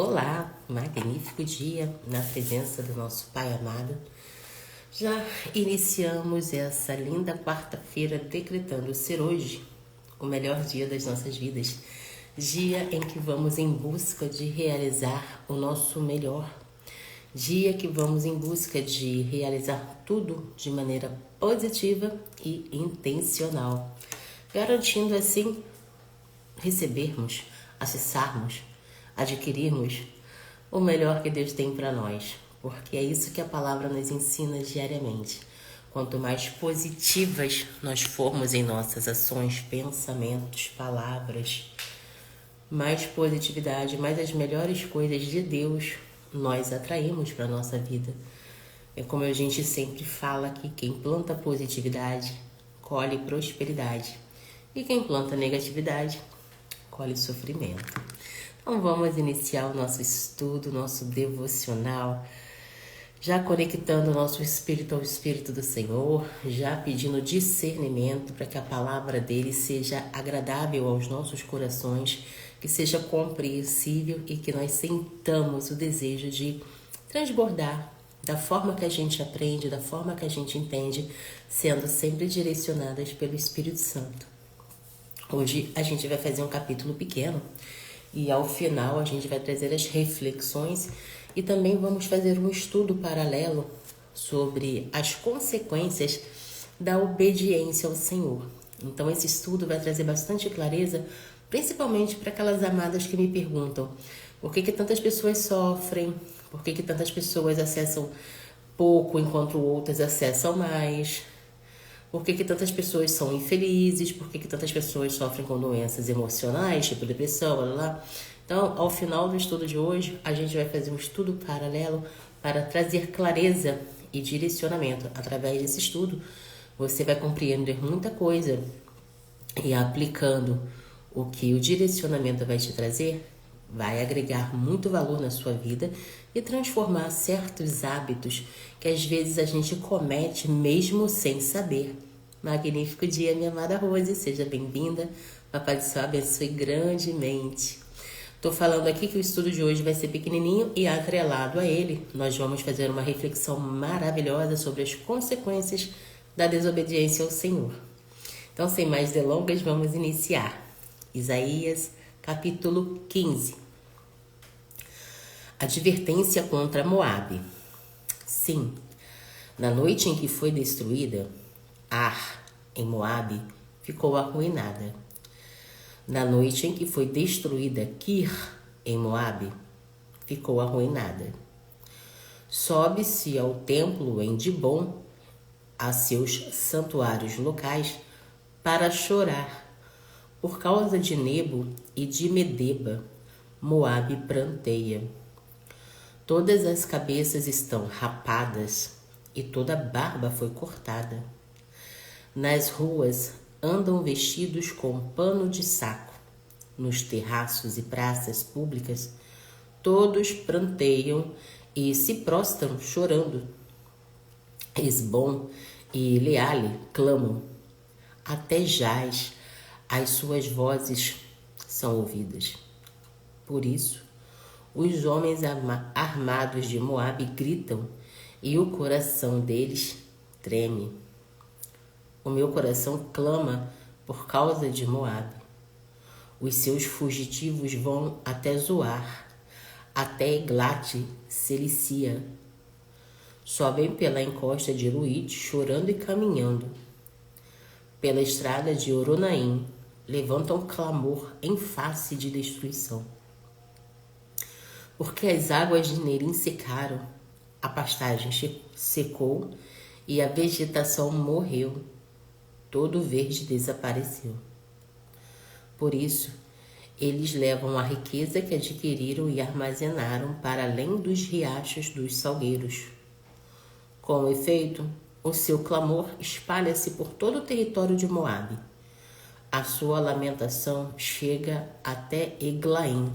Olá, magnífico dia na presença do nosso Pai amado. Já iniciamos essa linda quarta-feira decretando ser hoje o melhor dia das nossas vidas. Dia em que vamos em busca de realizar o nosso melhor. Dia que vamos em busca de realizar tudo de maneira positiva e intencional, garantindo assim recebermos, acessarmos, adquirirmos o melhor que Deus tem para nós, porque é isso que a palavra nos ensina diariamente. Quanto mais positivas nós formos em nossas ações, pensamentos, palavras, mais positividade, mais as melhores coisas de Deus nós atraímos para a nossa vida. É como a gente sempre fala que quem planta positividade colhe prosperidade e quem planta negatividade colhe sofrimento. Então vamos iniciar o nosso estudo, nosso devocional, já conectando o nosso espírito ao Espírito do Senhor, já pedindo discernimento para que a palavra dele seja agradável aos nossos corações, que seja compreensível e que nós sintamos o desejo de transbordar da forma que a gente aprende, da forma que a gente entende, sendo sempre direcionadas pelo Espírito Santo. Hoje a gente vai fazer um capítulo pequeno e ao final a gente vai trazer as reflexões e também vamos fazer um estudo paralelo sobre as consequências da obediência ao Senhor. Então esse estudo vai trazer bastante clareza, principalmente para aquelas amadas que me perguntam por que tantas pessoas sofrem, por que tantas pessoas acessam pouco enquanto outras acessam mais. Por que tantas pessoas são infelizes? Por que tantas pessoas sofrem com doenças emocionais, tipo depressão, blá, blá, blá. Então, ao final do estudo de hoje, a gente vai fazer um estudo paralelo para trazer clareza e direcionamento. Através desse estudo, você vai compreender muita coisa e aplicando o que o direcionamento vai te trazer, vai agregar muito valor na sua vida e transformar certos hábitos que às vezes a gente comete mesmo sem saber. Magnífico dia, minha amada Rose, seja bem-vinda. Papai do Céu abençoe grandemente. Estou falando aqui que o estudo de hoje vai ser pequenininho e atrelado a ele. Nós vamos fazer uma reflexão maravilhosa sobre as consequências da desobediência ao Senhor. Então, sem mais delongas, vamos iniciar. Isaías, capítulo 15. Advertência contra Moabe. Sim, na noite em que foi destruída, Ar, em Moabe, ficou arruinada. Na noite em que foi destruída Kir, em Moabe, ficou arruinada. Sobe-se ao templo em Dibom, a seus santuários locais, para chorar. Por causa de Nebo e de Medeba, Moabe pranteia. Todas as cabeças estão rapadas e toda a barba foi cortada. Nas ruas andam vestidos com pano de saco. Nos terraços e praças públicas, todos pranteiam e se prostram chorando. Esbom e Eleale clamam. Até Jaz as suas vozes são ouvidas. Por isso, os homens armados de Moabe gritam e o coração deles treme. O meu coração clama por causa de Moabe. Os seus fugitivos vão até Zoar, até Eglate Cilicia. Sobem pela encosta de Luíte, chorando e caminhando. Pela estrada de Oronaim, levantam clamor em face de destruição. Porque as águas de Nerim secaram, a pastagem secou e a vegetação morreu. Todo o verde desapareceu. Por isso, eles levam a riqueza que adquiriram e armazenaram para além dos riachos dos salgueiros. Com efeito, o seu clamor espalha-se por todo o território de Moabe. A sua lamentação chega até Eglaim,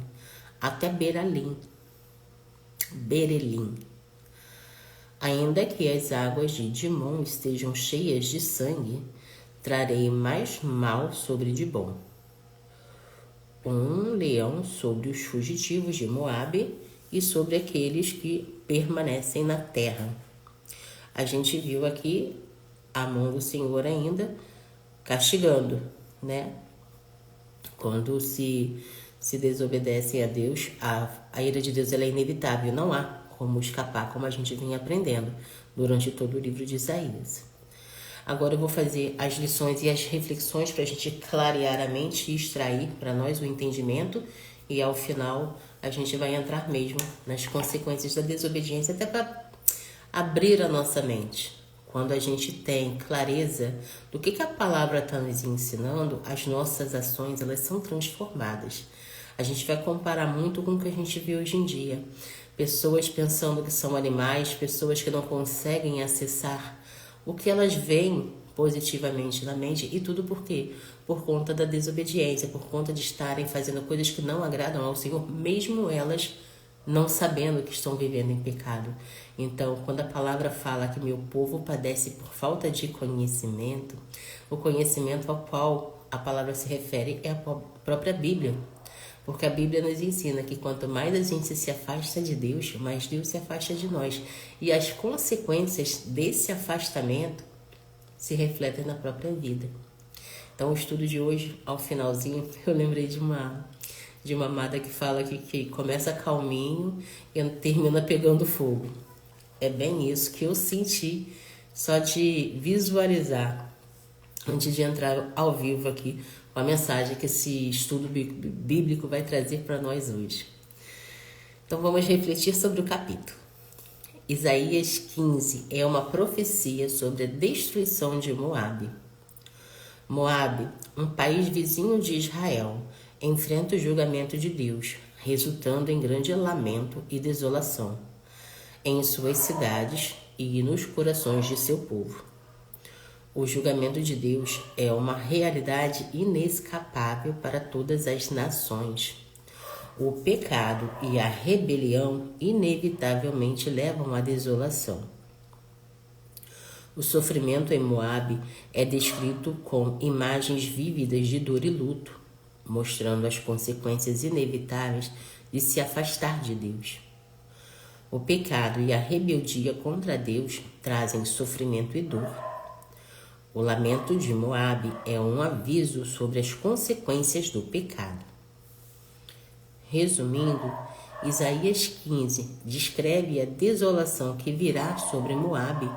até Berelim. Ainda que as águas de Dimon estejam cheias de sangue, trarei mais mal sobre Dibom. um leão sobre os fugitivos de Moabe e sobre aqueles que permanecem na terra. A gente viu aqui a mão do Senhor ainda castigando, né? Quando se desobedecem a Deus, a ira de Deus ela é inevitável, não há como escapar, como a gente vem aprendendo durante todo o livro de Isaías. Agora eu vou fazer as lições e as reflexões para a gente clarear a mente e extrair para nós o entendimento, e ao final a gente vai entrar mesmo nas consequências da desobediência, até para abrir a nossa mente. Quando a gente tem clareza do que a palavra está nos ensinando, as nossas ações elas são transformadas. A gente vai comparar muito com o que a gente vê hoje em dia. Pessoas pensando que são animais, pessoas que não conseguem acessar o que elas veem positivamente na mente, e tudo por quê? Por conta da desobediência, por conta de estarem fazendo coisas que não agradam ao Senhor, mesmo elas não sabendo que estão vivendo em pecado. Então, quando a palavra fala que meu povo padece por falta de conhecimento, o conhecimento ao qual a palavra se refere é a própria Bíblia. Porque a Bíblia nos ensina que quanto mais a gente se afasta de Deus, mais Deus se afasta de nós. E as consequências desse afastamento se refletem na própria vida. Então, o estudo de hoje, ao finalzinho, eu lembrei de uma amada que fala que começa calminho e termina pegando fogo. É bem isso que eu senti só de visualizar, antes de entrar ao vivo aqui, com a mensagem que esse estudo bíblico vai trazer para nós hoje. Então vamos refletir sobre o capítulo. Isaías 15 é uma profecia sobre a destruição de Moabe. Moabe, um país vizinho de Israel, enfrenta o julgamento de Deus, resultando em grande lamento e desolação em suas cidades e nos corações de seu povo. O julgamento de Deus é uma realidade inescapável para todas as nações. O pecado e a rebelião inevitavelmente levam à desolação. O sofrimento em Moabe é descrito com imagens vívidas de dor e luto, mostrando as consequências inevitáveis de se afastar de Deus. O pecado e a rebeldia contra Deus trazem sofrimento e dor. O lamento de Moabe é um aviso sobre as consequências do pecado. Resumindo, Isaías 15 descreve a desolação que virá sobre Moabe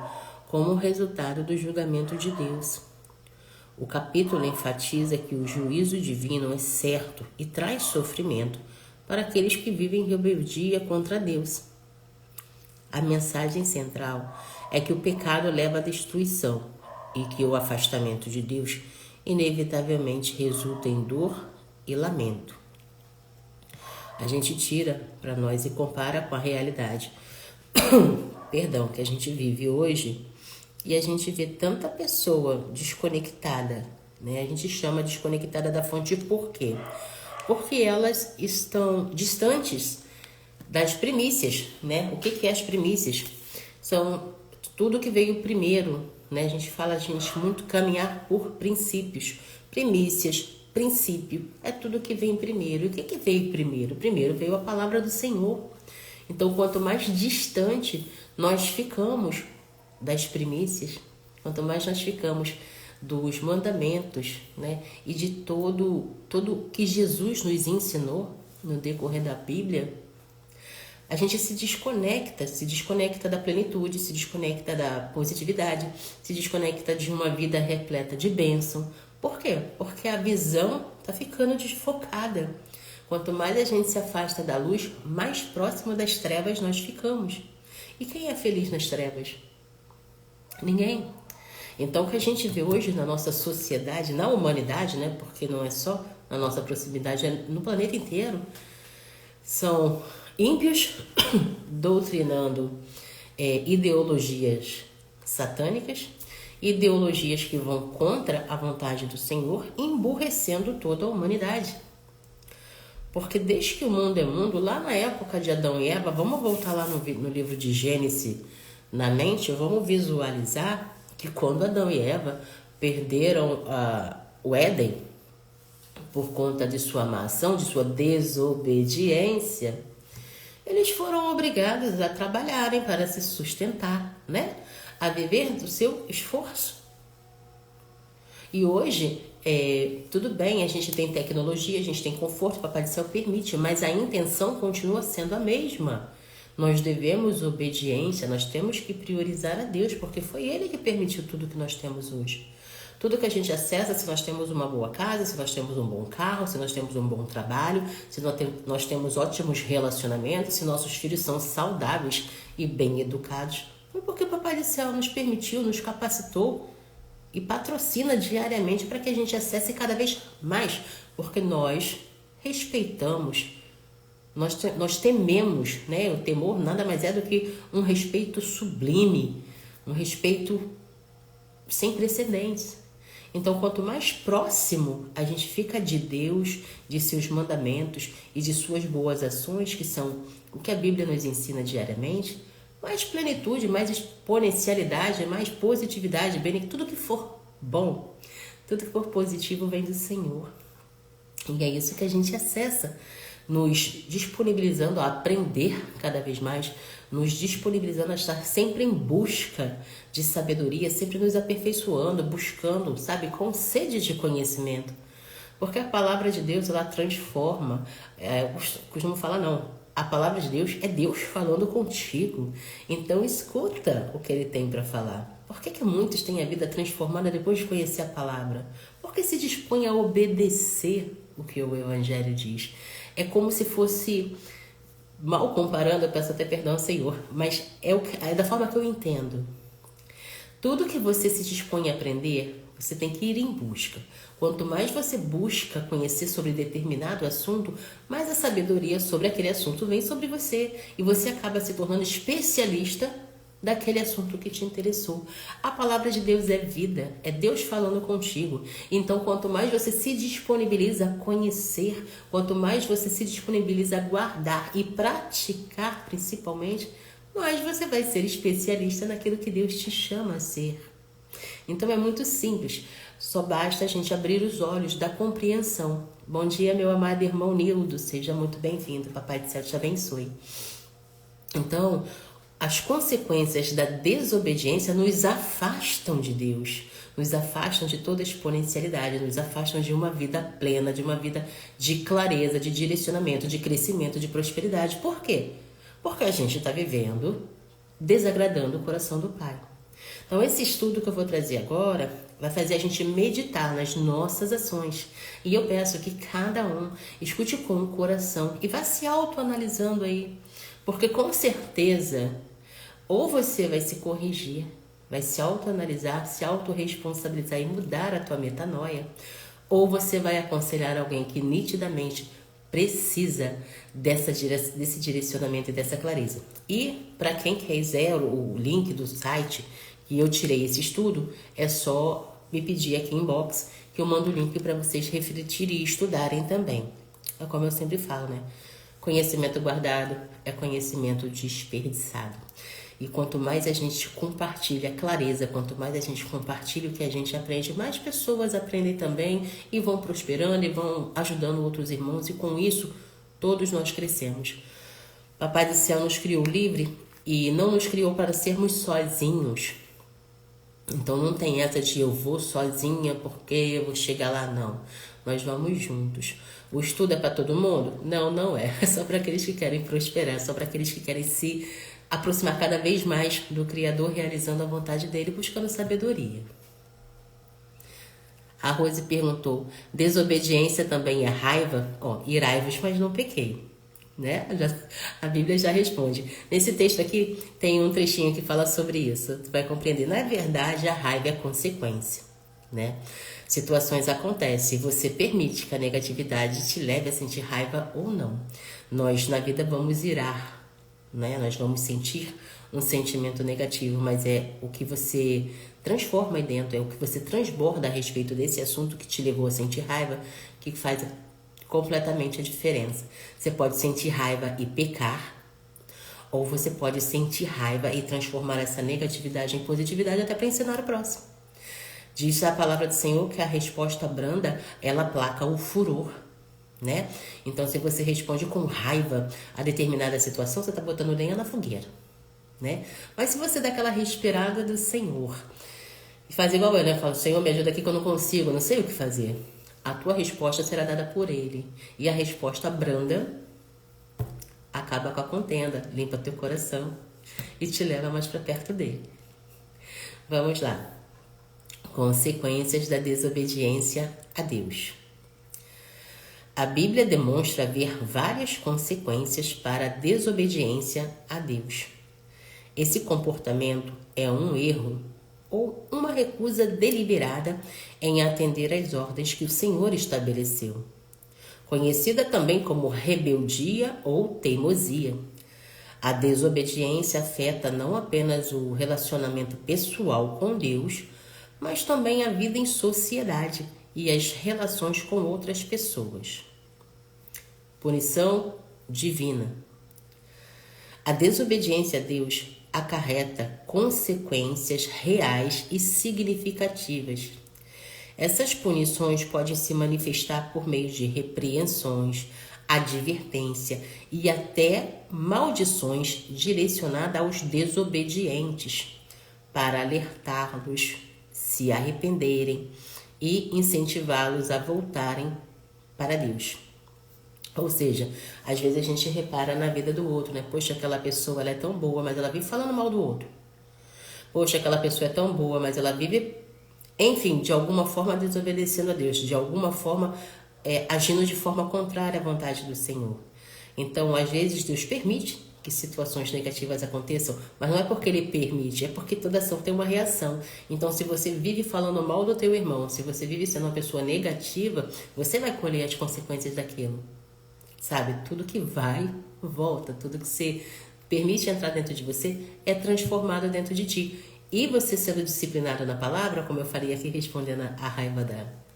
como resultado do julgamento de Deus. O capítulo enfatiza que o juízo divino é certo e traz sofrimento para aqueles que vivem em rebeldia contra Deus. A mensagem central é que o pecado leva à destruição e que o afastamento de Deus inevitavelmente resulta em dor e lamento. A gente tira para nós e compara com a realidade que a gente vive hoje, e a gente vê tanta pessoa desconectada, né? A gente chama desconectada da fonte por quê? Porque elas estão distantes das primícias, né? O que é as primícias? São tudo que veio primeiro, né? A gente fala, muito caminhar por princípios. Primícias, princípio, é tudo que vem primeiro. E o que veio primeiro? Primeiro veio a palavra do Senhor. Então, quanto mais distante nós ficamos das primícias, quanto mais nós ficamos dos mandamentos, né? E de todo que Jesus nos ensinou no decorrer da Bíblia, a gente se desconecta da plenitude, se desconecta da positividade, se desconecta de uma vida repleta de bênção. Por quê? Porque a visão está ficando desfocada. Quanto mais a gente se afasta da luz, mais próximo das trevas nós ficamos. E quem é feliz nas trevas? Ninguém. Então, o que a gente vê hoje na nossa sociedade, na humanidade, né? Porque não é só na nossa proximidade, é no planeta inteiro, são ímpios doutrinando ideologias satânicas, ideologias que vão contra a vontade do Senhor, emburrecendo toda a humanidade. Porque desde que o mundo é mundo, lá na época de Adão e Eva, vamos voltar lá no livro de Gênesis na mente, vamos visualizar que quando Adão e Eva perderam o Éden, por conta de sua má ação, de sua desobediência, eles foram obrigados a trabalharem para se sustentar, né? A viver do seu esforço. E hoje, tudo bem, a gente tem tecnologia, a gente tem conforto, Papai do Céu permite, mas a intenção continua sendo a mesma. Nós devemos obediência, nós temos que priorizar a Deus, porque foi Ele que permitiu tudo que nós temos hoje. Tudo que a gente acessa, se nós temos uma boa casa, se nós temos um bom carro, se nós temos um bom trabalho, se nós temos ótimos relacionamentos, se nossos filhos são saudáveis e bem educados, foi porque o Papai do Céu nos permitiu, nos capacitou e patrocina diariamente para que a gente acesse cada vez mais, porque nós respeitamos, nós tememos, né? O temor nada mais é do que um respeito sublime, um respeito sem precedentes. Então, quanto mais próximo a gente fica de Deus, de seus mandamentos e de suas boas ações, que são o que a Bíblia nos ensina diariamente, mais plenitude, mais exponencialidade, mais positividade, tudo que for bom, tudo que for positivo vem do Senhor. E é isso que a gente acessa, nos disponibilizando a aprender cada vez mais, nos disponibilizando a estar sempre em busca de sabedoria, sempre nos aperfeiçoando, buscando, sabe, com sede de conhecimento. Porque a palavra de Deus, ela transforma. Eu costumo falar, não, a palavra de Deus é Deus falando contigo. Então escuta o que Ele tem para falar. Por que muitos têm a vida transformada depois de conhecer a palavra? Porque se dispõe a obedecer o que o Evangelho diz. É como se fosse, mal comparando, eu peço até perdão, Senhor, mas é da forma que eu entendo. Tudo que você se dispõe a aprender, você tem que ir em busca. Quanto mais você busca conhecer sobre determinado assunto, mais a sabedoria sobre aquele assunto vem sobre você. E você acaba se tornando especialista daquele assunto que te interessou. A palavra de Deus é vida, é Deus falando contigo. Então, quanto mais você se disponibiliza a conhecer, quanto mais você se disponibiliza a guardar e praticar, principalmente, mais você vai ser especialista naquilo que Deus te chama a ser. Então, é muito simples. Só basta a gente abrir os olhos da compreensão. Bom dia, meu amado irmão Nildo. Seja muito bem-vindo. Papai do Céu te abençoe. Então, as consequências da desobediência nos afastam de Deus, nos afastam de toda exponencialidade, nos afastam de uma vida plena, de uma vida de clareza, de direcionamento, de crescimento, de prosperidade. Por quê? Porque a gente está vivendo desagradando o coração do Pai. Então, esse estudo que eu vou trazer agora vai fazer a gente meditar nas nossas ações. E eu peço que cada um escute com o coração e vá se autoanalisando aí. Porque com certeza, ou você vai se corrigir, vai se autoanalisar, se autorresponsabilizar e mudar a tua metanoia, ou você vai aconselhar alguém que nitidamente precisa desse direcionamento e dessa clareza. E para quem quiser o link do site que eu tirei esse estudo, é só me pedir aqui em inbox que eu mando o link para vocês refletirem e estudarem também. É como eu sempre falo, né? Conhecimento guardado é conhecimento desperdiçado. E quanto mais a gente compartilha a clareza, quanto mais a gente compartilha o que a gente aprende, mais pessoas aprendem também e vão prosperando e vão ajudando outros irmãos. E com isso, todos nós crescemos. Papai do Céu nos criou livre e não nos criou para sermos sozinhos. Então não tem essa de eu vou sozinha porque eu vou chegar lá, não. Nós vamos juntos. O estudo é para todo mundo? Não, não é. É só para aqueles que querem prosperar, é só para aqueles que querem se aproximar cada vez mais do Criador, realizando a vontade dele, buscando sabedoria. A Rose perguntou, desobediência também é raiva? Irai-vos, mas não pequei. Né? A Bíblia já responde. Nesse texto aqui tem um trechinho que fala sobre isso. Tu vai compreender. Na verdade, a raiva é consequência, né? Situações acontecem e você permite que a negatividade te leve a sentir raiva ou não. Nós na vida vamos irar, né? Nós vamos sentir um sentimento negativo, mas é o que você transforma aí dentro, é o que você transborda a respeito desse assunto que te levou a sentir raiva, que faz completamente a diferença. Você pode sentir raiva e pecar, ou você pode sentir raiva e transformar essa negatividade em positividade até para ensinar o próximo. Diz a palavra do Senhor que a resposta branda, ela aplaca o furor, né? Então, se você responde com raiva a determinada situação, você está botando lenha na fogueira, né? Mas se você dá aquela respirada do Senhor e faz igual eu, né? Fala, Senhor, me ajuda aqui que eu não consigo, não sei o que fazer. A tua resposta será dada por Ele. E a resposta branda acaba com a contenda, limpa teu coração e te leva mais para perto dele. Vamos lá. Consequências da desobediência a Deus. A Bíblia demonstra haver várias consequências para a desobediência a Deus. Esse comportamento é um erro ou uma recusa deliberada em atender às ordens que o Senhor estabeleceu, conhecida também como rebeldia ou teimosia. A desobediência afeta não apenas o relacionamento pessoal com Deus, mas também a vida em sociedade e as relações com outras pessoas. Punição divina. A desobediência a Deus acarreta consequências reais e significativas. Essas punições podem se manifestar por meio de repreensões, advertência e até maldições direcionadas aos desobedientes, para alertá-los, se arrependerem e incentivá-los a voltarem para Deus. Ou seja, às vezes a gente repara na vida do outro, né? Poxa, aquela pessoa ela é tão boa, mas ela vive falando mal do outro. Poxa, aquela pessoa é tão boa, mas ela vive, enfim, de alguma forma desobedecendo a Deus, de alguma forma agindo de forma contrária à vontade do Senhor. Então, às vezes, Deus permite que situações negativas aconteçam, mas não é porque Ele permite, é porque toda ação tem uma reação. Então, se você vive falando mal do teu irmão, se você vive sendo uma pessoa negativa, você vai colher as consequências daquilo. Sabe? Tudo que vai, volta. Tudo que você permite entrar dentro de você é transformado dentro de ti. E você sendo disciplinado na palavra, como eu falei aqui respondendo a raiva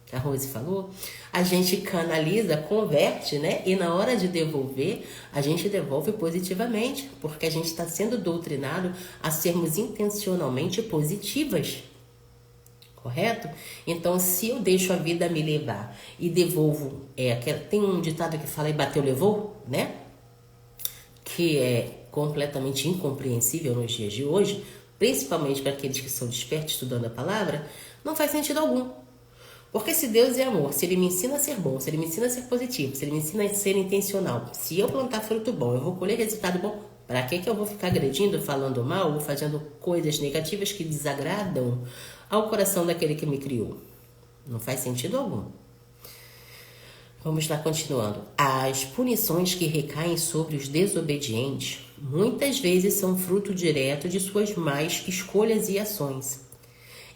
que a Rose falou, a gente canaliza, converte, né? E na hora de devolver, a gente devolve positivamente, porque a gente está sendo doutrinado a sermos intencionalmente positivas. Correto? Então, se eu deixo a vida me levar e devolvo, tem um ditado que fala e bateu, levou, né? Que é completamente incompreensível nos dias de hoje, principalmente para aqueles que são despertos estudando a palavra, não faz sentido algum. Porque se Deus é amor, se Ele me ensina a ser bom, se Ele me ensina a ser positivo, se Ele me ensina a ser intencional, se eu plantar fruto bom, eu vou colher resultado bom, para que eu vou ficar agredindo, falando mal ou fazendo coisas negativas que desagradam ao coração daquele que me criou? Não faz sentido algum. Vamos lá, continuando. As punições que recaem sobre os desobedientes muitas vezes são fruto direto de suas más escolhas e ações.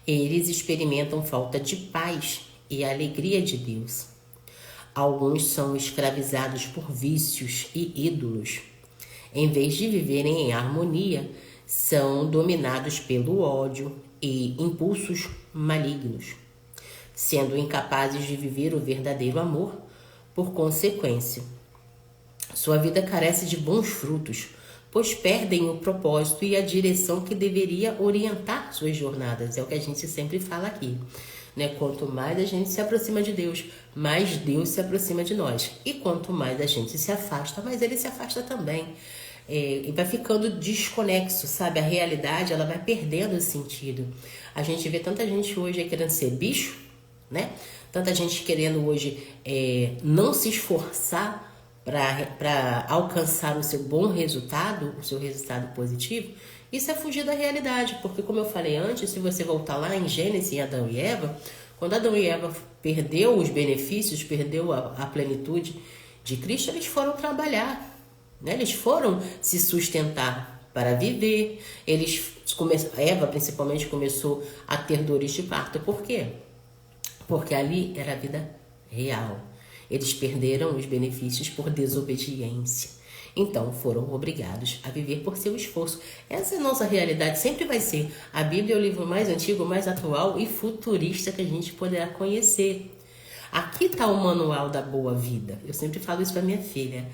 Eles experimentam falta de paz e alegria de Deus. Alguns são escravizados por vícios e ídolos. Em vez de viverem em harmonia, são dominados pelo ódio e impulsos malignos, sendo incapazes de viver o verdadeiro amor. Por consequência, sua vida carece de bons frutos, pois perdem o propósito e a direção que deveria orientar suas jornadas. É o que a gente sempre fala aqui, né? Quanto mais a gente se aproxima de Deus, mais Deus se aproxima de nós. E quanto mais a gente se afasta, mais Ele se afasta também. E vai ficando desconexo, sabe? A realidade, ela vai perdendo sentido. A gente vê tanta gente hoje aí querendo ser bicho, né? Tanta gente querendo hoje não se esforçar para alcançar o seu bom resultado, o seu resultado positivo. Isso é fugir da realidade, porque como eu falei antes, se você voltar lá em Gênesis, em Adão e Eva, quando Adão e Eva perdeu os benefícios, perdeu a plenitude de Cristo, eles foram trabalhar, né? Eles foram se sustentar para viver. Eva principalmente começou a ter dores de parto. Por quê? Porque ali era a vida real. Eles perderam os benefícios por desobediência. Então foram obrigados a viver por seu esforço. Essa é a nossa realidade, sempre vai ser. A Bíblia é o livro mais antigo, mais atual e futurista que a gente poderá conhecer. Aqui está o manual da boa vida. Eu sempre falo isso para minha filha.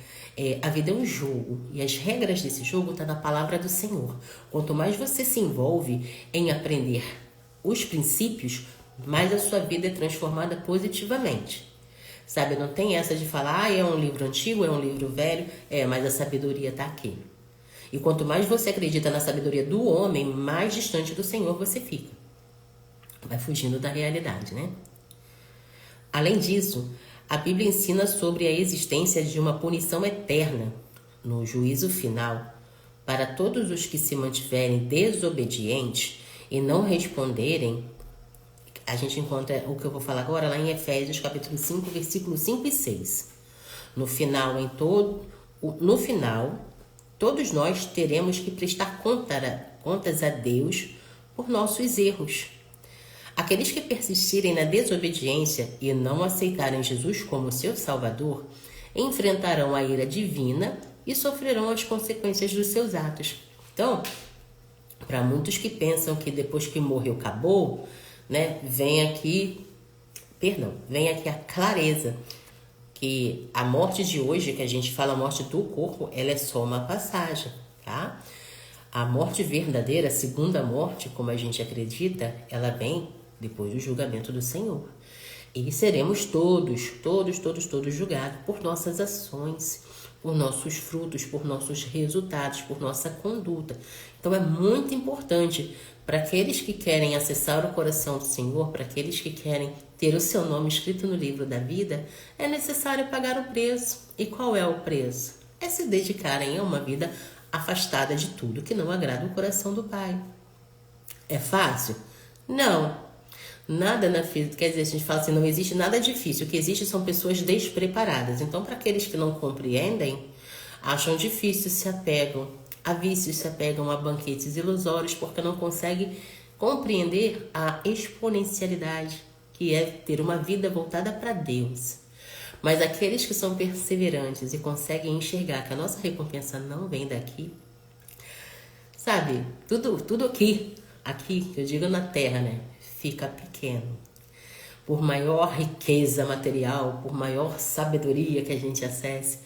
A vida é um jogo e as regras desse jogo estão na palavra do Senhor. Quanto mais você se envolve em aprender os princípios, mais a sua vida é transformada positivamente. Sabe, não tem essa de falar, é um livro antigo, é um livro velho, mas a sabedoria está aqui. E quanto mais você acredita na sabedoria do homem, mais distante do Senhor você fica. Vai fugindo da realidade, né? Além disso, a Bíblia ensina sobre a existência de uma punição eterna no juízo final para todos os que se mantiverem desobedientes e não responderem. A gente encontra o que eu vou falar agora lá em Efésios capítulo 5, versículos 5 e 6. No final, todos nós teremos que prestar contas a Deus por nossos erros. Aqueles que persistirem na desobediência e não aceitarem Jesus como seu Salvador, enfrentarão a ira divina e sofrerão as consequências dos seus atos. Então, para muitos que pensam que depois que morreu acabou, né, vem aqui a clareza que a morte de hoje, que a gente fala a morte do corpo, ela é só uma passagem, tá? A morte verdadeira, a segunda morte, como a gente acredita, ela vem depois do julgamento do Senhor. E seremos todos julgados por nossas ações, por nossos frutos, por nossos resultados, por nossa conduta. Então é muito importante para aqueles que querem acessar o coração do Senhor, para aqueles que querem ter o seu nome escrito no livro da vida, é necessário pagar o preço. E qual é o preço? É se dedicarem a uma vida afastada de tudo que não agrada o coração do Pai. É fácil? Não. Nada na física, quer dizer, a gente fala assim, não existe nada difícil. O que existe são pessoas despreparadas. Então, para aqueles que não compreendem, acham difícil, se apegam a vícios, se apegam a banquetes ilusórios, porque não conseguem compreender a exponencialidade que é ter uma vida voltada para Deus. Mas aqueles que são perseverantes e conseguem enxergar que a nossa recompensa não vem daqui, sabe, tudo aqui, que eu digo na terra, né, fica pequeno. Por maior riqueza material, por maior sabedoria que a gente acesse,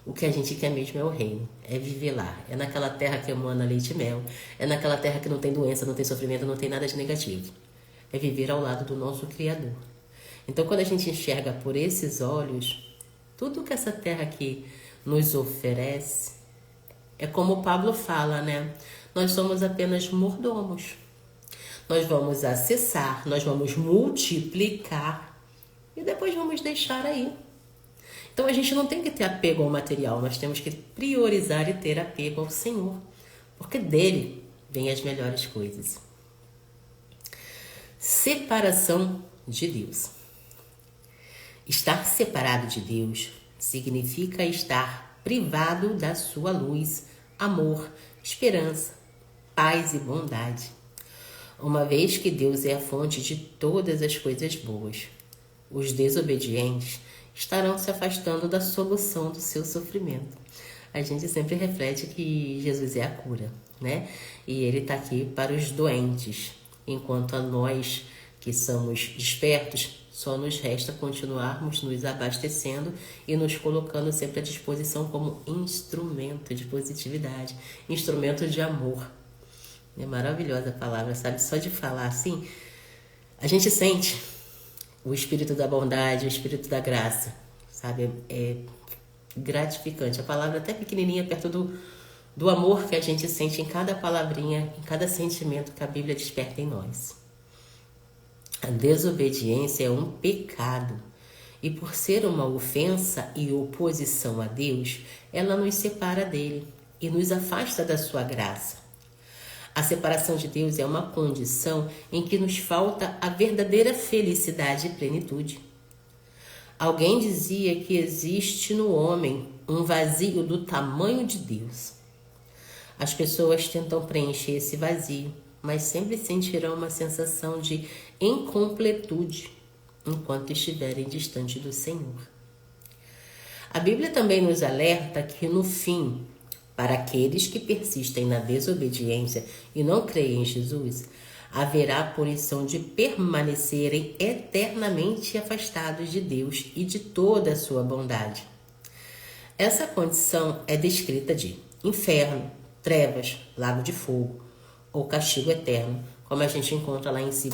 o que a gente quer mesmo é o reino, é viver lá. É naquela terra que emana leite e mel, é naquela terra que não tem doença, não tem sofrimento, não tem nada de negativo. É viver ao lado do nosso Criador. Então, quando a gente enxerga por esses olhos, tudo que essa terra aqui nos oferece, é como o Pablo fala, né? Nós somos apenas mordomos. Nós vamos acessar, nós vamos multiplicar e depois vamos deixar aí. Então a gente não tem que ter apego ao material, nós temos que priorizar e ter apego ao Senhor, porque dele vêm as melhores coisas. Separação de Deus. Estar separado de Deus significa estar privado da sua luz, amor, esperança, paz e bondade. Uma vez que Deus é a fonte de todas as coisas boas, os desobedientes estarão se afastando da solução do seu sofrimento. A gente sempre reflete que Jesus é a cura, né? E Ele está aqui para os doentes, enquanto a nós que somos despertos, só nos resta continuarmos nos abastecendo e nos colocando sempre à disposição como instrumento de positividade, instrumento de amor. É maravilhosa a palavra, sabe? Só de falar assim, a gente sente o espírito da bondade, o espírito da graça, sabe? É gratificante. A palavra até pequenininha perto do amor que a gente sente em cada palavrinha, em cada sentimento que a Bíblia desperta em nós. A desobediência é um pecado. E por ser uma ofensa e oposição a Deus, ela nos separa dele e nos afasta da sua graça. A separação de Deus é uma condição em que nos falta a verdadeira felicidade e plenitude. Alguém dizia que existe no homem um vazio do tamanho de Deus. As pessoas tentam preencher esse vazio, mas sempre sentirão uma sensação de incompletude enquanto estiverem distante do Senhor. A Bíblia também nos alerta que no fim, para aqueles que persistem na desobediência e não creem em Jesus, haverá a punição de permanecerem eternamente afastados de Deus e de toda a sua bondade. Essa condição é descrita de inferno, trevas, lago de fogo ou castigo eterno, como a gente encontra lá em 2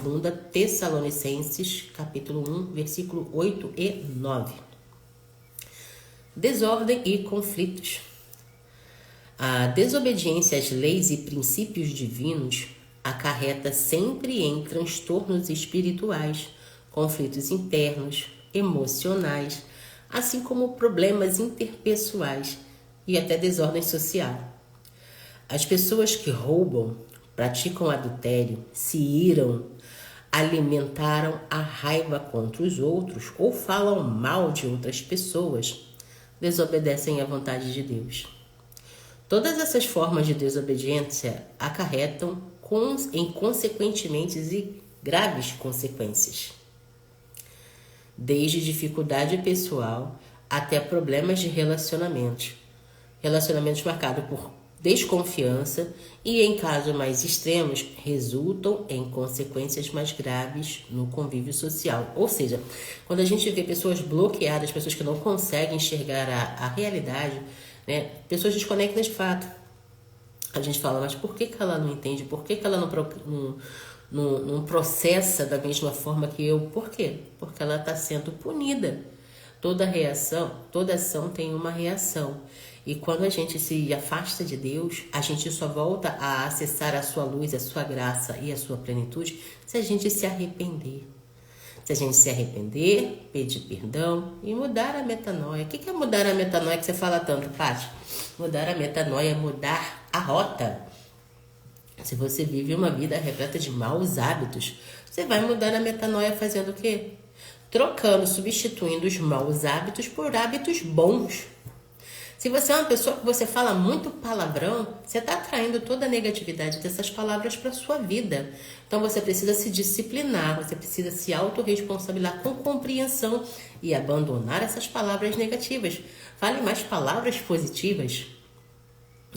Tessalonicenses, capítulo 1, versículo 8 e 9. Desordem e conflitos. A desobediência às leis e princípios divinos acarreta sempre em transtornos espirituais, conflitos internos, emocionais, assim como problemas interpessoais e até desordem social. As pessoas que roubam, praticam adultério, se iram, alimentaram a raiva contra os outros ou falam mal de outras pessoas, desobedecem à vontade de Deus. Todas essas formas de desobediência acarretam consequentemente e graves consequências, desde dificuldade pessoal até problemas de relacionamentos marcados por desconfiança e, em casos mais extremos, resultam em consequências mais graves no convívio social. Ou seja, quando a gente vê pessoas bloqueadas, pessoas que não conseguem enxergar a realidade, né, pessoas desconectadas de fato, a gente fala, mas por que ela não entende? Por que ela não processa da mesma forma que eu? Por quê? Porque ela está sendo punida. Toda ação tem uma reação. E quando a gente se afasta de Deus, a gente só volta a acessar a sua luz, a sua graça e a sua plenitude se a gente se arrepender. Se a gente se arrepender, pedir perdão e mudar a metanoia. O que é mudar a metanoia que você fala tanto, Paty? Mudar a metanoia é mudar a rota. Se você vive uma vida repleta de maus hábitos, você vai mudar a metanoia fazendo o quê? Trocando, substituindo os maus hábitos por hábitos bons. Se você é uma pessoa que você fala muito palavrão, você está atraindo toda a negatividade dessas palavras para a sua vida. Então você precisa se disciplinar, você precisa se autorresponsabilizar com compreensão e abandonar essas palavras negativas. Fale mais palavras positivas,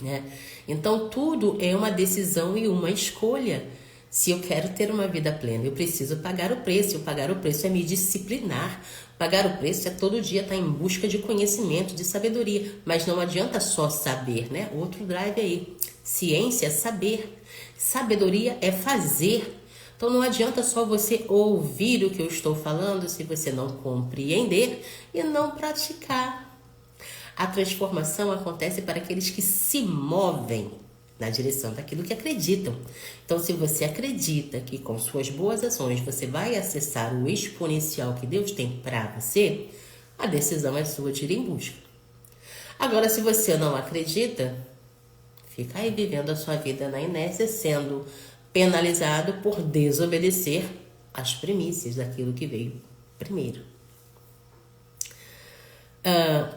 né? Então tudo é uma decisão e uma escolha. Se eu quero ter uma vida plena, eu preciso pagar o preço. Pagar o preço é me disciplinar. Pagar o preço é todo dia estar em busca de conhecimento, de sabedoria. Mas não adianta só saber, né? Outro drive aí. Ciência é saber. Sabedoria é fazer. Então não adianta só você ouvir o que eu estou falando se você não compreender e não praticar. A transformação acontece para aqueles que se movem na direção daquilo que acreditam. Então, se você acredita que com suas boas ações você vai acessar o exponencial que Deus tem para você, a decisão é sua de ir em busca. Agora, se você não acredita, fica aí vivendo a sua vida na inércia, sendo penalizado por desobedecer às premissas daquilo que veio primeiro.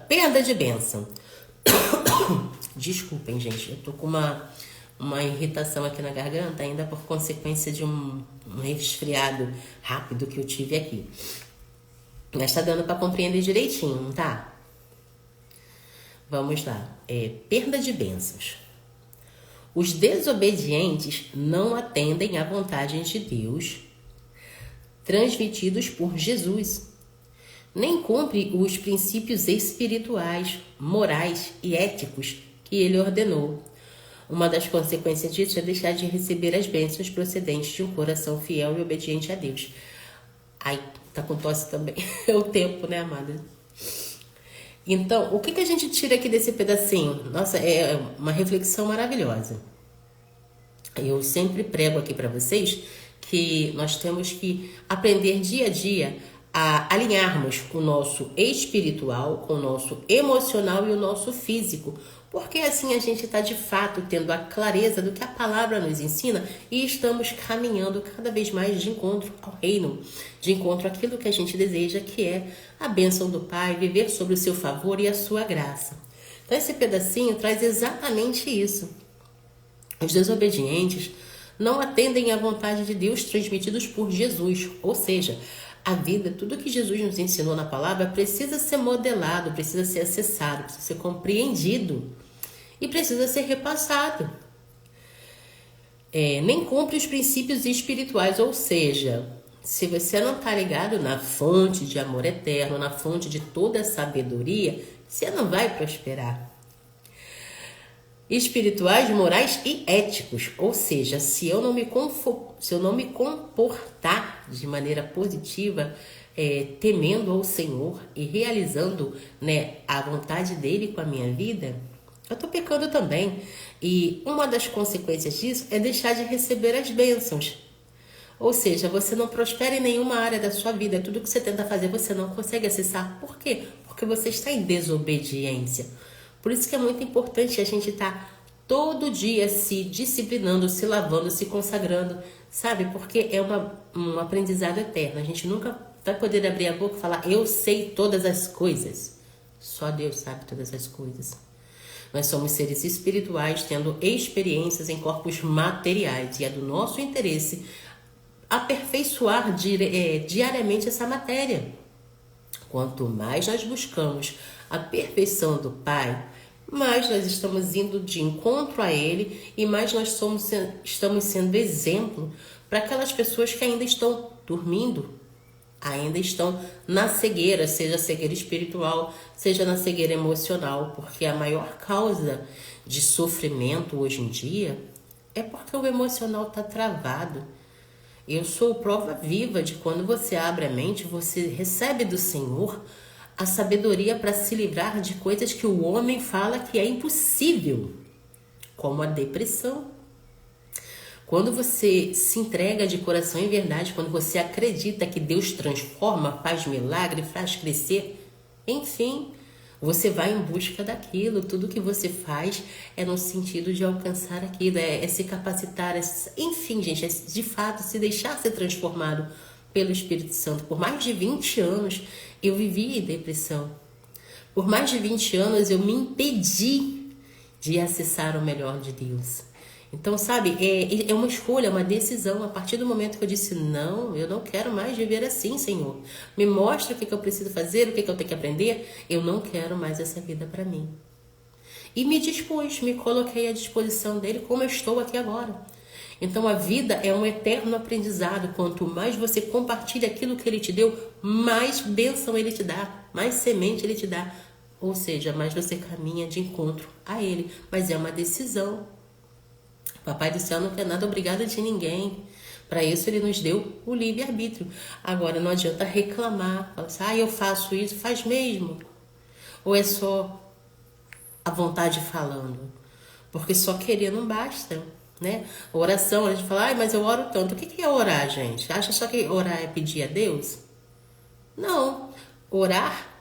Perda de bênção. Desculpem, gente, eu tô com uma irritação aqui na garganta, ainda por consequência de um resfriado rápido que eu tive aqui. Mas tá dando para compreender direitinho, tá? Vamos lá. Perda de bênçãos. Os desobedientes não atendem à vontade de Deus, transmitidos por Jesus, nem cumprem os princípios espirituais, morais e éticos que ele ordenou. Uma das consequências disso é deixar de receber as bênçãos procedentes de um coração fiel e obediente a Deus. Ai, tá com tosse também. É o tempo, né, amada? Então, o que a gente tira aqui desse pedacinho? Nossa, é uma reflexão maravilhosa. Eu sempre prego aqui para vocês que nós temos que aprender dia a dia a alinharmos o nosso espiritual com o nosso emocional e o nosso físico, porque assim a gente está de fato tendo a clareza do que a palavra nos ensina e estamos caminhando cada vez mais de encontro ao reino, de encontro àquilo que a gente deseja, que é a bênção do Pai, viver sobre o seu favor e a sua graça. Então esse pedacinho traz exatamente isso. Os desobedientes não atendem à vontade de Deus transmitidos por Jesus, ou seja, a vida, tudo que Jesus nos ensinou na palavra precisa ser modelado, precisa ser acessado, precisa ser compreendido e precisa ser repassado. Nem cumpre os princípios espirituais, ou seja, se você não está ligado na fonte de amor eterno, na fonte de toda a sabedoria, você não vai prosperar. espirituais, morais e éticos. Ou seja, se eu não me comportar de maneira positiva, temendo ao Senhor e realizando, né, a vontade dele com a minha vida, eu estou pecando também. E uma das consequências disso é deixar de receber as bênçãos. Ou seja, você não prospera em nenhuma área da sua vida. Tudo que você tenta fazer, você não consegue acessar. Por quê? Porque você está em desobediência. Por isso que é muito importante a gente estar todo dia se disciplinando, se lavando, se consagrando, sabe? Porque é um aprendizado eterno. A gente nunca vai poder abrir a boca e falar, eu sei todas as coisas. Só Deus sabe todas as coisas. Nós somos seres espirituais tendo experiências em corpos materiais e é do nosso interesse aperfeiçoar diariamente essa matéria. Quanto mais nós buscamos a perfeição do Pai, mais nós estamos indo de encontro a Ele e mais nós estamos sendo exemplo para aquelas pessoas que ainda estão dormindo, ainda estão na cegueira, seja cegueira espiritual, seja na cegueira emocional, porque a maior causa de sofrimento hoje em dia é porque o emocional está travado. Eu sou prova viva de quando você abre a mente, você recebe do Senhor a sabedoria para se livrar de coisas que o homem fala que é impossível, como a depressão. Quando você se entrega de coração em verdade, quando você acredita que Deus transforma, faz milagre, faz crescer, enfim, você vai em busca daquilo. Tudo que você faz é no sentido de alcançar aquilo, é se capacitar, enfim, gente, é de fato se deixar ser transformado pelo Espírito Santo. Por mais de 20 anos eu vivi em depressão. Por mais de 20 anos eu me impedi de acessar o melhor de Deus. Então, sabe, é uma escolha, uma decisão. A partir do momento que eu disse, não, eu não quero mais viver assim, Senhor. Me mostra o que eu preciso fazer, o que eu tenho que aprender. Eu não quero mais essa vida para mim. E me dispus, me coloquei à disposição dele como eu estou aqui agora. Então, a vida é um eterno aprendizado. Quanto mais você compartilha aquilo que ele te deu, mais bênção ele te dá, mais semente ele te dá. Ou seja, mais você caminha de encontro a ele. Mas é uma decisão. Papai do céu não quer nada obrigado de ninguém. Para isso ele nos deu o livre-arbítrio. Agora não adianta reclamar. Falar assim, eu faço isso, faz mesmo. Ou é só a vontade falando? Porque só querer não basta, né? Oração, a gente fala, mas eu oro tanto. O que é orar, gente? Acha só que orar é pedir a Deus? Não. Orar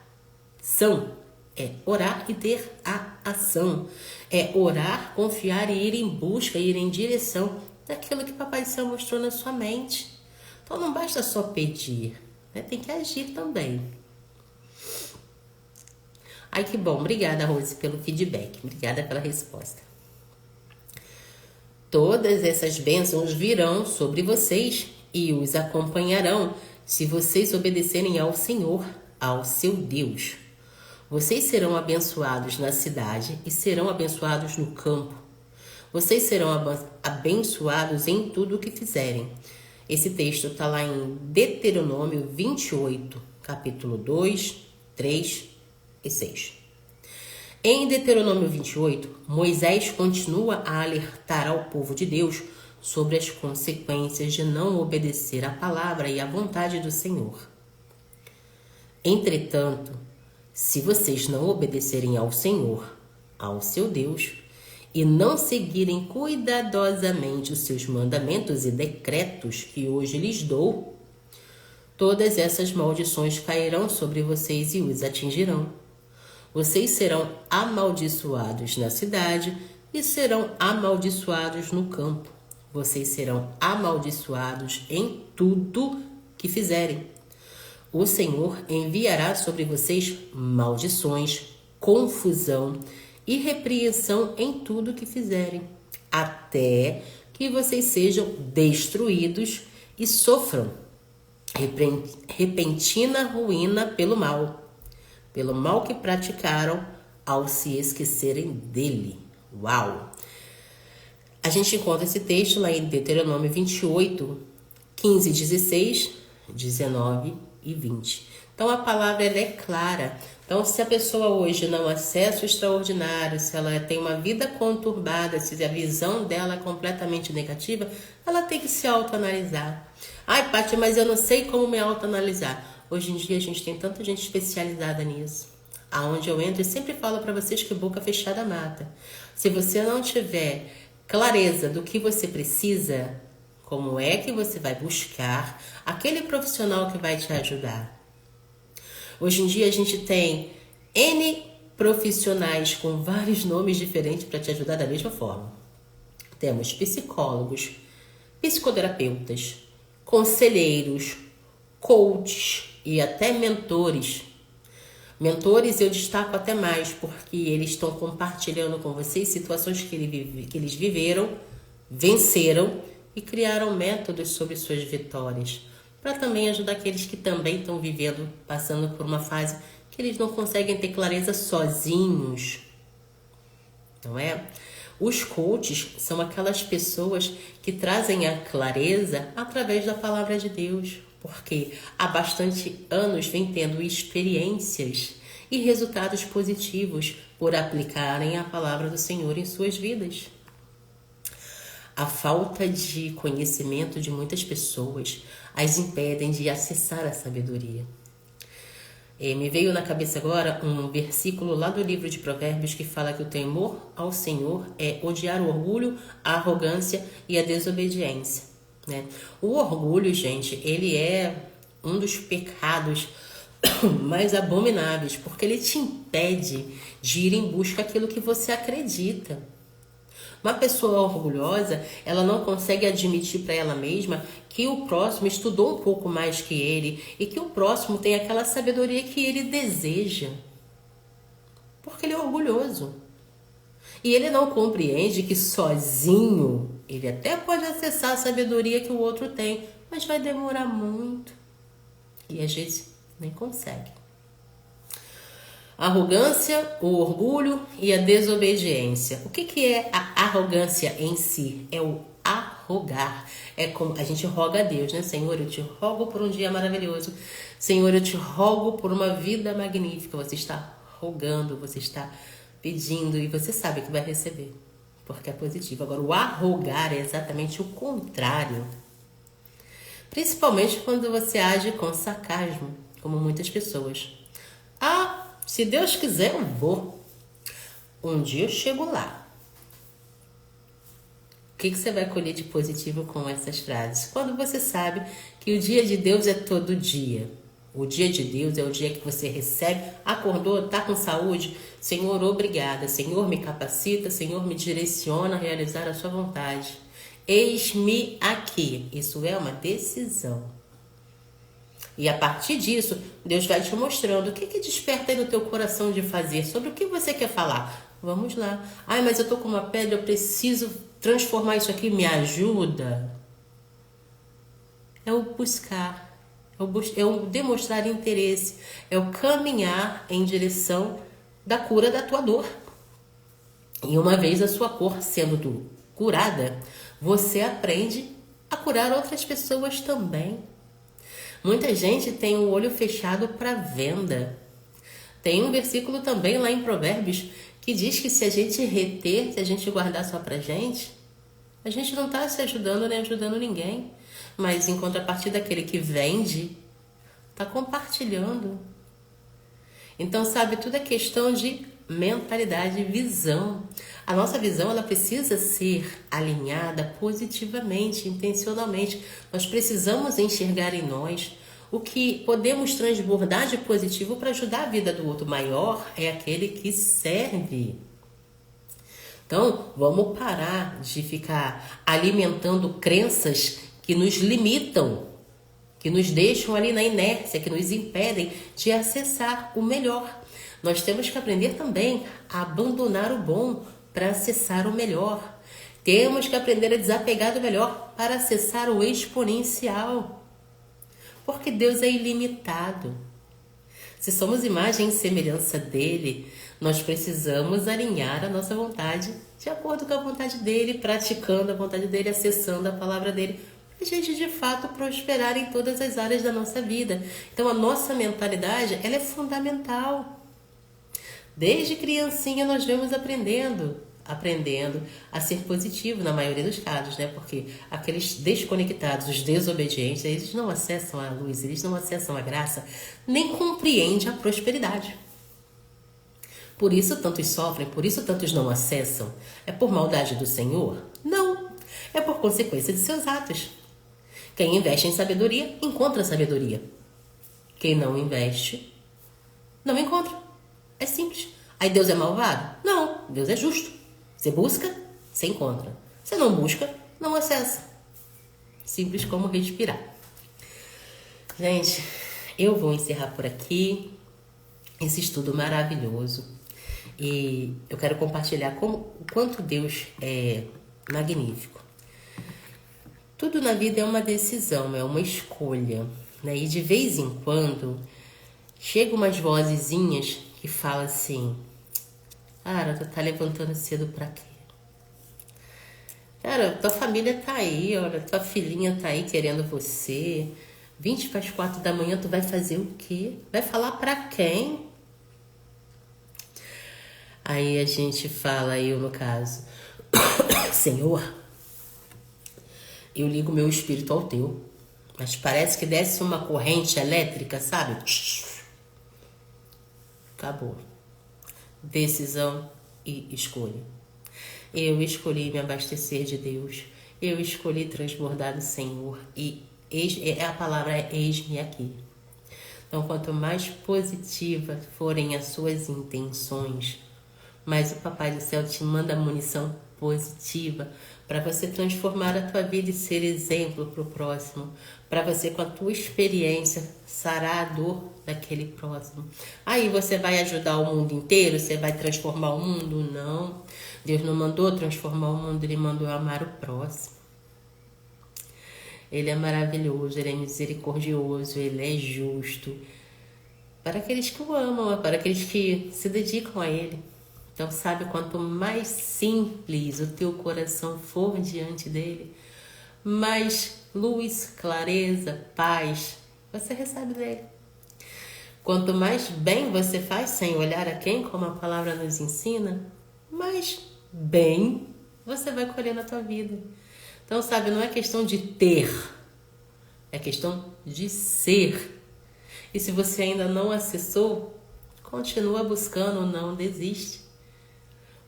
é orar e ter a ação. É orar, confiar e ir em busca, ir em direção daquilo que Papai do Céu mostrou na sua mente. Então não basta só pedir, né? Tem que agir também. Ai, que bom. Obrigada, Rose, pelo feedback. Obrigada pela resposta. Todas essas bênçãos virão sobre vocês e os acompanharão se vocês obedecerem ao Senhor, ao seu Deus. Vocês serão abençoados na cidade e serão abençoados no campo. Vocês serão abençoados em tudo o que fizerem. Esse texto está lá em Deuteronômio 28, capítulo 2, 3 e 6. Em Deuteronômio 28, Moisés continua a alertar ao povo de Deus sobre as consequências de não obedecer à palavra e à vontade do Senhor. Entretanto, se vocês não obedecerem ao Senhor, ao seu Deus, e não seguirem cuidadosamente os seus mandamentos e decretos que hoje lhes dou, todas essas maldições cairão sobre vocês e os atingirão. Vocês serão amaldiçoados na cidade e serão amaldiçoados no campo. Vocês serão amaldiçoados em tudo que fizerem. O Senhor enviará sobre vocês maldições, confusão e repreensão em tudo que fizerem, até que vocês sejam destruídos e sofram repentina ruína pelo mal que praticaram ao se esquecerem dele. Uau! A gente encontra esse texto lá em Deuteronômio 28, 15, 16, 19 e 20. Então a palavra ela é clara. Então, se a pessoa hoje não acessa o extraordinário, se ela tem uma vida conturbada, se a visão dela é completamente negativa, ela tem que se autoanalisar. Ai, Paty, mas eu não sei como me autoanalisar. Hoje em dia a gente tem tanta gente especializada nisso. Aonde eu entro e sempre falo para vocês que boca fechada mata. Se você não tiver clareza do que você precisa, como é que você vai buscar aquele profissional que vai te ajudar? Hoje em dia a gente tem N profissionais com vários nomes diferentes para te ajudar da mesma forma. Temos psicólogos, psicoterapeutas, conselheiros, coaches e até mentores. Mentores eu destaco até mais porque eles estão compartilhando com vocês situações que eles viveram, venceram e criaram métodos sobre suas vitórias, para também ajudar aqueles que também estão vivendo, passando por uma fase que eles não conseguem ter clareza sozinhos, não é? Os coaches são aquelas pessoas que trazem a clareza através da palavra de Deus, porque há bastante anos vem tendo experiências e resultados positivos por aplicarem a palavra do Senhor em suas vidas. A falta de conhecimento de muitas pessoas as impedem de acessar a sabedoria. Me veio na cabeça agora um versículo lá do livro de Provérbios que fala que o temor ao Senhor é odiar o orgulho, a arrogância e a desobediência, né? O orgulho, gente, ele é um dos pecados mais abomináveis, porque ele te impede de ir em busca daquilo que você acredita. Uma pessoa orgulhosa, ela não consegue admitir para ela mesma que o próximo estudou um pouco mais que ele e que o próximo tem aquela sabedoria que ele deseja. Porque ele é orgulhoso. E ele não compreende que sozinho ele até pode acessar a sabedoria que o outro tem, mas vai demorar muito. E às vezes nem consegue. A arrogância, o orgulho e a desobediência. O que é a arrogância em si? É o arrogar. É como a gente roga a Deus, né? Senhor, eu te rogo por um dia maravilhoso. Senhor, eu te rogo por uma vida magnífica. Você está rogando, você está pedindo e você sabe que vai receber, porque é positivo. Agora, o arrogar é exatamente o contrário. Principalmente quando você age com sarcasmo, como muitas pessoas. Se Deus quiser, eu vou. Um dia eu chego lá. O que você vai colher de positivo com essas frases? Quando você sabe que o dia de Deus é todo dia. O dia de Deus é o dia que você recebe, acordou, está com saúde. Senhor, obrigada. Senhor, me capacita. Senhor, me direciona a realizar a sua vontade. Eis-me aqui. Isso é uma decisão. E a partir disso, Deus vai te mostrando o que desperta aí no teu coração de fazer, sobre o que você quer falar. Vamos lá. Mas eu tô com uma pedra, eu preciso transformar isso aqui, me ajuda. É o buscar, é o demonstrar interesse, é o caminhar em direção da cura da tua dor. E uma vez a sua cor sendo curada, você aprende a curar outras pessoas também. Muita gente tem o olho fechado para venda. Tem um versículo também lá em Provérbios que diz que se a gente reter, se a gente guardar só pra gente, a gente não está se ajudando nem ajudando ninguém. Mas em contrapartida, aquele que vende, está compartilhando. Então, sabe, tudo é questão de mentalidade e visão. A nossa visão, ela precisa ser alinhada positivamente, intencionalmente. Nós precisamos enxergar em nós o que podemos transbordar de positivo para ajudar a vida do outro. Maior é aquele que serve. Então, vamos parar de ficar alimentando crenças que nos limitam, que nos deixam ali na inércia, que nos impedem de acessar o melhor. Nós temos que aprender também a abandonar o bom para acessar o melhor. Temos que aprender a desapegar do melhor para acessar o exponencial. Porque Deus é ilimitado. Se somos imagem e semelhança dele, nós precisamos alinhar a nossa vontade de acordo com a vontade dele, praticando a vontade dele, acessando a palavra dele, para a gente de fato prosperar em todas as áreas da nossa vida. Então a nossa mentalidade, ela é fundamental. Desde criancinha nós vemos aprendendo a ser positivo na maioria dos casos, né? Porque aqueles desconectados, os desobedientes, eles não acessam a luz, eles não acessam a graça, nem compreendem a prosperidade. Por isso tantos sofrem, por isso tantos não acessam. É por maldade do Senhor? Não. É por consequência de seus atos. Quem investe em sabedoria, encontra sabedoria. Quem não investe, não encontra. É simples. Aí Deus é malvado? Não, Deus é justo. Você busca, você encontra. Você não busca, não acessa. Simples como respirar. Gente, eu vou encerrar por aqui esse estudo maravilhoso. E eu quero compartilhar o quanto Deus é magnífico. Tudo na vida é uma decisão, é uma escolha, né? E de vez em quando chegam umas vozezinhas que falam assim: cara, tu tá levantando cedo pra quê? Cara, tua família tá aí, olha, tua filhinha tá aí querendo você. 20 para as 4 da manhã tu vai fazer o quê? Vai falar pra quem? Aí a gente fala, eu no caso, Senhor, eu ligo meu espírito ao teu. Mas parece que desce uma corrente elétrica, sabe? Acabou. Decisão e escolha. Eu escolhi me abastecer de Deus. Eu escolhi transbordar do Senhor. E a palavra é eis-me aqui. Então, quanto mais positivas forem as suas intenções, mais o Papai do Céu te manda munição positiva para você transformar a tua vida e ser exemplo para o próximo, para você, com a tua experiência, sarar a dor daquele próximo. Aí você vai ajudar o mundo inteiro? Você vai transformar o mundo? Não. Deus não mandou transformar o mundo, Ele mandou amar o próximo. Ele é maravilhoso, Ele é misericordioso, Ele é justo. Para aqueles que o amam, para aqueles que se dedicam a Ele. Então, sabe, quanto mais simples o teu coração for diante dele, mais luz, clareza, paz você recebe dele. Quanto mais bem você faz sem olhar a quem, como a palavra nos ensina, mais bem você vai colher na tua vida. Então, sabe, não é questão de ter, é questão de ser. E se você ainda não acessou, continua buscando, não desiste.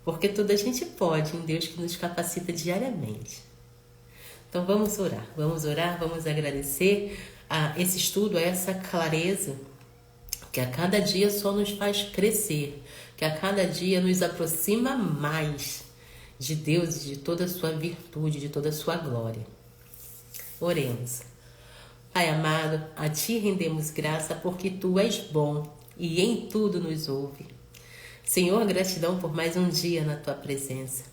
Porque tudo a gente pode em Deus que nos capacita diariamente. Então vamos orar, vamos agradecer a esse estudo, a essa clareza que a cada dia só nos faz crescer, que a cada dia nos aproxima mais de Deus e de toda a sua virtude, de toda a sua glória. Oremos. Pai amado, a Ti rendemos graça porque Tu és bom e em tudo nos ouve. Senhor, gratidão por mais um dia na Tua presença.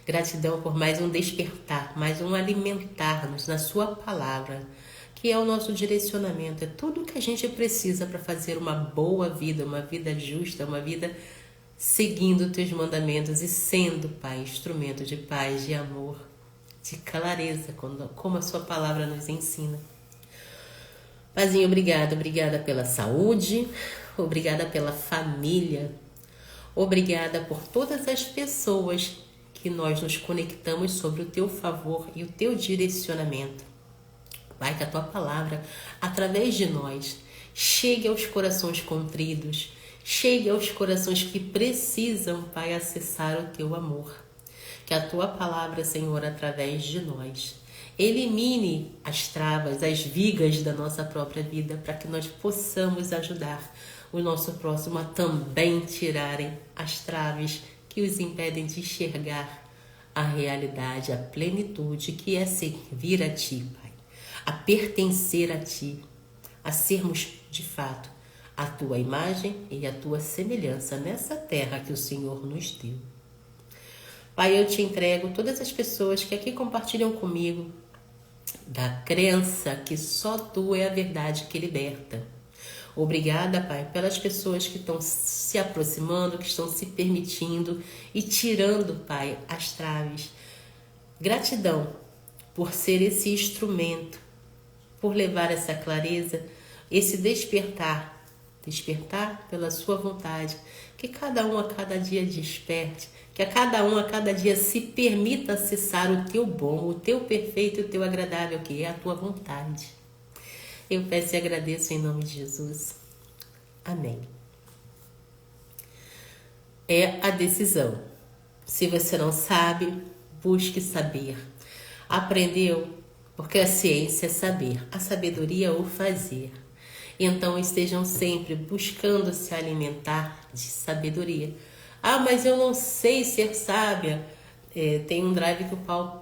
Gratidão por mais um despertar, mais um alimentar-nos na Sua palavra, que é o nosso direcionamento, é tudo o que a gente precisa para fazer uma boa vida, uma vida justa, uma vida seguindo Teus mandamentos e sendo, Pai, instrumento de paz, de amor, de clareza, como a Sua palavra nos ensina. Paizinho, obrigada pela saúde, obrigada pela família, obrigada por todas as pessoas que nós nos conectamos sobre o Teu favor e o Teu direcionamento. Pai, que a Tua palavra, através de nós, chegue aos corações contritos, chegue aos corações que precisam, Pai, acessar o Teu amor. Que a Tua palavra, Senhor, através de nós, elimine as travas, as vigas da nossa própria vida, para que nós possamos ajudar o nosso próximo a também tirarem as traves que os impedem de enxergar a realidade, a plenitude que é servir a Ti, Pai, a pertencer a Ti, a sermos de fato a Tua imagem e a Tua semelhança nessa terra que o Senhor nos deu. Pai, eu Te entrego todas as pessoas que aqui compartilham comigo da crença que só Tu é a verdade que liberta. Obrigada, Pai, pelas pessoas que estão se aproximando, que estão se permitindo e tirando, Pai, as traves. Gratidão por ser esse instrumento, por levar essa clareza, esse despertar pela Sua vontade, Que cada um a cada dia desperte, que a cada um a cada dia se permita acessar o teu bom, o teu perfeito e o teu agradável, que é a tua vontade. Eu peço e agradeço em nome de Jesus. Amém. É a decisão. Se você não sabe, busque saber. Aprendeu? Porque a ciência é saber, a sabedoria é o fazer. Então estejam sempre buscando se alimentar de sabedoria. Ah, mas eu não sei ser sábia. Tem um drive que o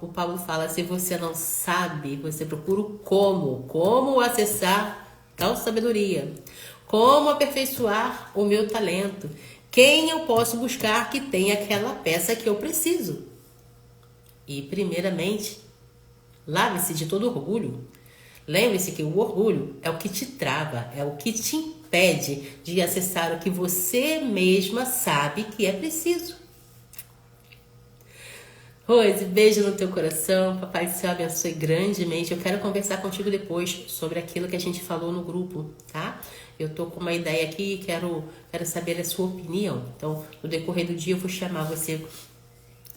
Paulo fala, se você não sabe, você procura o como acessar tal sabedoria, como aperfeiçoar o meu talento, quem eu posso buscar que tem aquela peça que eu preciso. E primeiramente, lave-se de todo orgulho. Lembre-se que o orgulho é o que te trava, é o que te impede de acessar o que você mesma sabe que é preciso. Rose, beijo no teu coração, Papai do Céu abençoe grandemente. Eu quero conversar contigo depois sobre aquilo que a gente falou no grupo, tá? Eu tô com uma ideia aqui e quero saber a sua opinião. Então, no decorrer do dia eu vou chamar você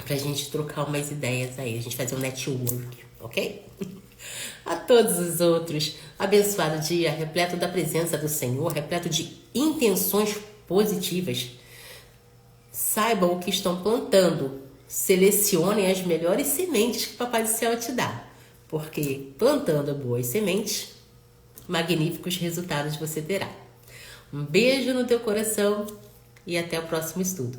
pra gente trocar umas ideias aí, a gente fazer um network, ok? A todos os outros, abençoado dia, repleto da presença do Senhor, repleto de intenções positivas. Saibam o que estão plantando, selecionem as melhores sementes que o Papai do Céu te dá, porque plantando boas sementes, magníficos resultados você terá. Um beijo no teu coração e até o próximo estudo.